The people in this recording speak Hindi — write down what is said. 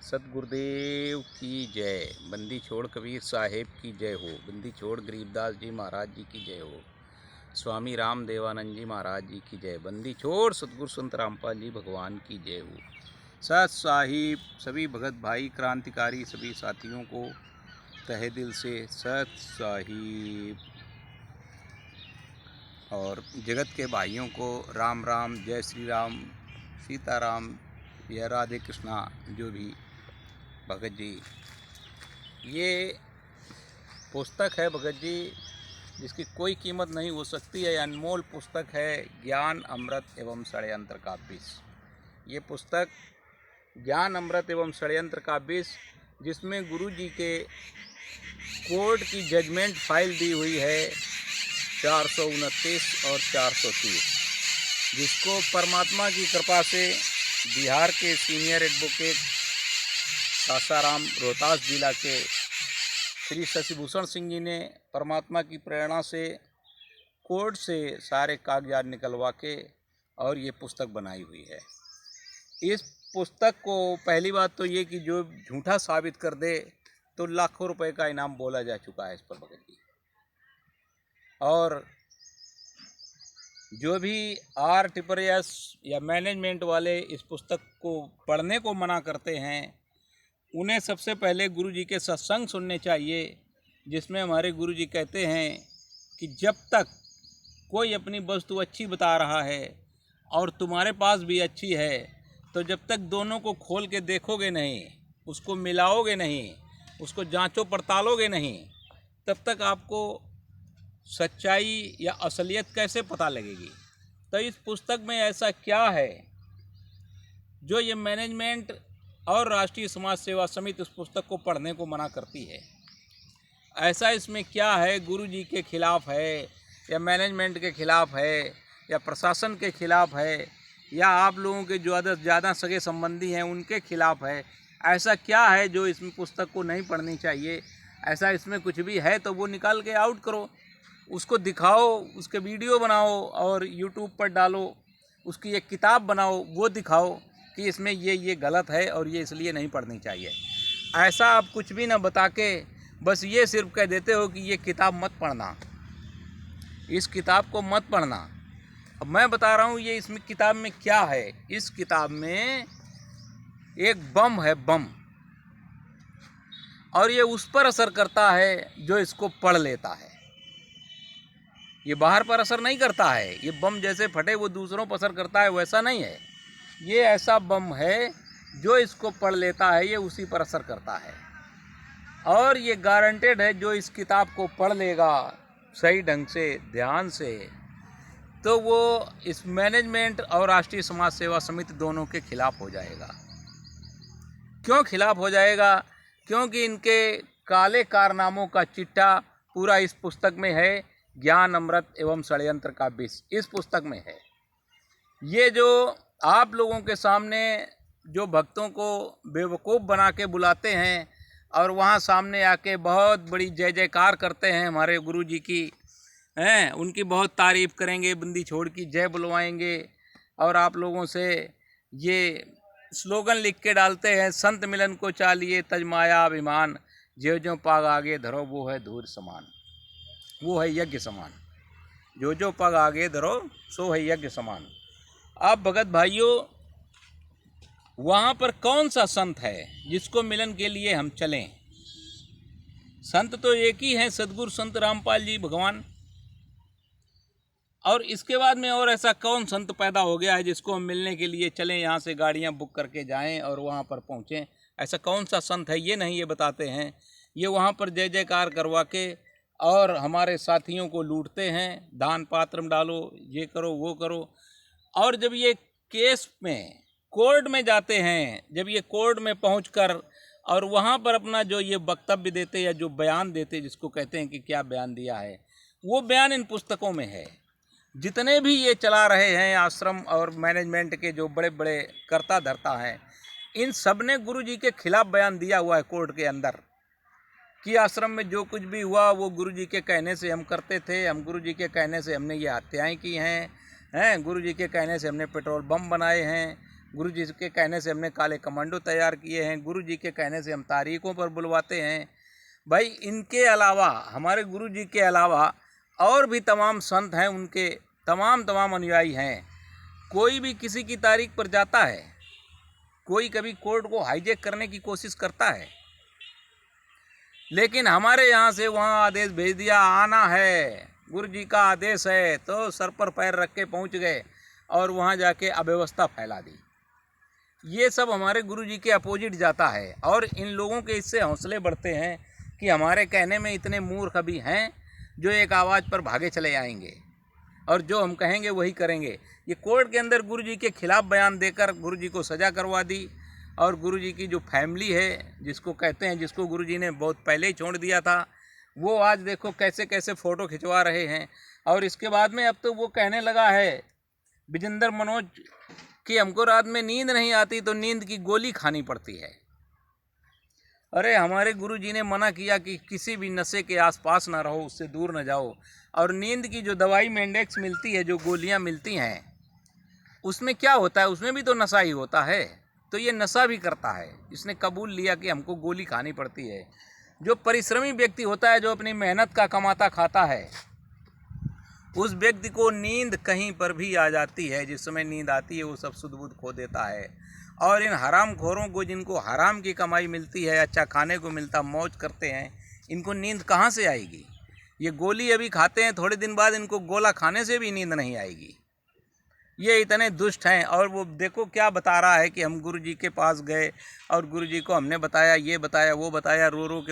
सतगुरुदेव की जय। बंदी छोड़ कबीर साहेब की जय हो। बंदी छोड़ गरीबदास जी महाराज जी की जय हो। स्वामी राम देवानंद जी महाराज जी की जय। बंदी छोड़ सतगुरु संत रामपाल जी भगवान की जय हो। सत साहिब सभी भगत भाई क्रांतिकारी सभी साथियों को तहे दिल से सत साहिब और जगत के भाइयों को राम राम, जय श्री राम, सीताराम या राधे कृष्णा। जो भी भगत जी, ये पुस्तक है भगत जी जिसकी कोई कीमत नहीं हो सकती है। अनमोल पुस्तक है ज्ञान अमृत एवं षड्यंत्र का विष। ये पुस्तक ज्ञान अमृत एवं षड्यंत्र का विष, जिसमें गुरु जी के कोर्ट की जजमेंट फाइल दी हुई है 429 और 430, जिसको परमात्मा की कृपा से बिहार के सीनियर एडवोकेट सासाराम रोहतास जिला के श्री शशिभूषण सिंह जी ने परमात्मा की प्रेरणा से कोर्ट से सारे कागजात निकलवा के और ये पुस्तक बनाई हुई है। इस पुस्तक को पहली बात तो ये कि जो झूठा साबित कर दे तो लाखों रुपए का इनाम बोला जा चुका है इस पर भगत जी। और जो भी RSS या मैनेजमेंट वाले इस पुस्तक को पढ़ने को मना करते हैं, उन्हें सबसे पहले गुरु जी के सत्संग सुनने चाहिए, जिसमें हमारे गुरु जी कहते हैं कि जब तक कोई अपनी वस्तु अच्छी बता रहा है और तुम्हारे पास भी अच्छी है, तो जब तक दोनों को खोल के देखोगे नहीं, उसको मिलाओगे नहीं, उसको जांचो पड़तालोगे नहीं, तब तक आपको सच्चाई या असलियत कैसे पता लगेगी। तो इस पुस्तक में ऐसा क्या है जो ये मैनेजमेंट और राष्ट्रीय समाज सेवा समिति उस पुस्तक को पढ़ने को मना करती है? ऐसा इसमें क्या है? गुरु जी के खिलाफ है या मैनेजमेंट के खिलाफ है या प्रशासन के खिलाफ है या आप लोगों के जो ज़्यादा सगे संबंधी हैं उनके खिलाफ है? ऐसा क्या है जो इसमें पुस्तक को नहीं पढ़नी चाहिए? ऐसा इसमें कुछ भी है तो वो निकाल के आउट करो, उसको दिखाओ, उसके वीडियो बनाओ और यूट्यूब पर डालो, उसकी एक किताब बनाओ, वो दिखाओ कि इसमें ये गलत है और ये इसलिए नहीं पढ़नी चाहिए। ऐसा आप कुछ भी ना बता के बस ये सिर्फ कह देते हो कि ये किताब मत पढ़ना, इस किताब को मत पढ़ना। अब मैं बता रहा हूँ ये इसमें किताब में क्या है। इस किताब में एक बम है, बम, और ये उस पर असर करता है जो इसको पढ़ लेता है। ये बाहर पर असर नहीं करता है। ये बम जैसे फटे वो दूसरों पर असर करता है, वैसा नहीं है। ये ऐसा बम है जो इसको पढ़ लेता है, ये उसी पर असर करता है। और ये गारंटेड है जो इस किताब को पढ़ लेगा सही ढंग से, ध्यान से, तो वो इस मैनेजमेंट और राष्ट्रीय समाज सेवा समिति दोनों के खिलाफ हो जाएगा। क्यों खिलाफ हो जाएगा? क्योंकि इनके काले कारनामों का चिट्ठा पूरा इस पुस्तक में है। ज्ञान अमृत एवं षड्यंत्र का विष इस पुस्तक में है। ये जो आप लोगों के सामने जो भक्तों को बेवकूफ़ बना के बुलाते हैं और वहाँ सामने आके बहुत बड़ी जय जयकार करते हैं हमारे गुरु जी की, हैं, उनकी बहुत तारीफ़ करेंगे, बंदी छोड़ की जय बुलवाएंगे और आप लोगों से ये स्लोगन लिख के डालते हैं, संत मिलन को चालिए तजमाया अभिमान, ज्यों ज्यों पाग आगे धरो वो है धूर समान, वो है यज्ञ समान, जो जो पग आगे धरो सो है यज्ञ समान। आप भगत भाइयों, वहाँ पर कौन सा संत है जिसको मिलन के लिए हम चलें? संत तो एक ही हैं, सदगुरु संत रामपाल जी भगवान। और इसके बाद में और ऐसा कौन संत पैदा हो गया है जिसको हम मिलने के लिए चलें, यहाँ से गाड़ियाँ बुक करके जाएं और वहाँ पर पहुँचें? ऐसा कौन सा संत है? ये नहीं ये बताते हैं। ये वहाँ पर जय जयकार करवा के और हमारे साथियों को लूटते हैं, दान पात्र में डालो, ये करो वो करो। और जब ये केस में कोर्ट में जाते हैं, जब ये कोर्ट में पहुंचकर और वहाँ पर अपना जो ये वक्तव्य देते या जो बयान देते, जिसको कहते हैं कि क्या बयान दिया है, वो बयान इन पुस्तकों में है। जितने भी ये चला रहे हैं आश्रम और मैनेजमेंट के जो बड़े बड़े कर्ता धर्ता हैं, इन सब ने गुरु जी के खिलाफ बयान दिया हुआ है कोर्ट के अंदर कि आश्रम में जो कुछ भी हुआ वो गुरु जी के कहने से हम करते थे, हम गुरु जी के कहने से हमने ये हत्याएँ की हैं, गुरु जी के कहने से हमने पेट्रोल बम बनाए हैं, गुरु जी के कहने से हमने काले कमांडो तैयार किए हैं, गुरु जी के कहने से हम तारीखों पर बुलवाते हैं। भाई इनके अलावा, हमारे गुरु जी के अलावा और भी तमाम संत हैं, उनके तमाम अनुयायी हैं। कोई भी किसी की तारीख पर जाता है, कोई कभी कोर्ट को हाईजैक करने की कोशिश करता है, लेकिन हमारे यहाँ से वहाँ आदेश भेज दिया, आना है, गुरु जी का आदेश है, तो सर पर पैर रख के पहुँच गए और वहाँ जाके अव्यवस्था फैला दी। ये सब हमारे गुरु जी के अपोजिट जाता है और इन लोगों के इससे हौसले बढ़ते हैं कि हमारे कहने में इतने मूर्ख भी हैं जो एक आवाज़ पर भागे चले आएंगे और जो हम कहेंगे वही करेंगे। ये कोर्ट के अंदर गुरु जी के खिलाफ बयान देकर गुरु जी को सज़ा करवा दी और गुरु जी की जो फैमिली है, जिसको कहते हैं, जिसको गुरु जी ने बहुत पहले ही छोड़ दिया था, वो आज देखो कैसे कैसे फ़ोटो खिंचवा रहे हैं। और इसके बाद में अब तो वो कहने लगा है विजेंद्र मनोज कि हमको रात में नींद नहीं आती तो नींद की गोली खानी पड़ती है। अरे हमारे गुरु जी ने मना किया कि किसी भी नशे के आसपास ना रहो, उससे दूर न जाओ। और नींद की जो दवाई मेंडेक्स मिलती है, जो गोलियां मिलती हैं, उसमें क्या होता है? उसमें भी तो नशा ही होता है। तो ये नशा भी करता है। इसने कबूल लिया कि हमको गोली खानी पड़ती है। जो परिश्रमी व्यक्ति होता है, जो अपनी मेहनत का कमाता खाता है, उस व्यक्ति को नींद कहीं पर भी आ जाती है। जिस समय नींद आती है वो सब सुध बुध खो देता है। और इन हरामखोरों को, जिनको हराम की कमाई मिलती है, अच्छा खाने को मिलता, मौज करते हैं, इनको नींद कहाँ से आएगी? ये गोली अभी खाते हैं, थोड़े दिन बाद इनको गोला खाने से भी नींद नहीं आएगी। ये इतने दुष्ट हैं। और वो देखो क्या बता रहा है कि हम गुरु जी के पास गए और गुरु जी को हमने बताया, ये बताया, वो बताया, रो रो के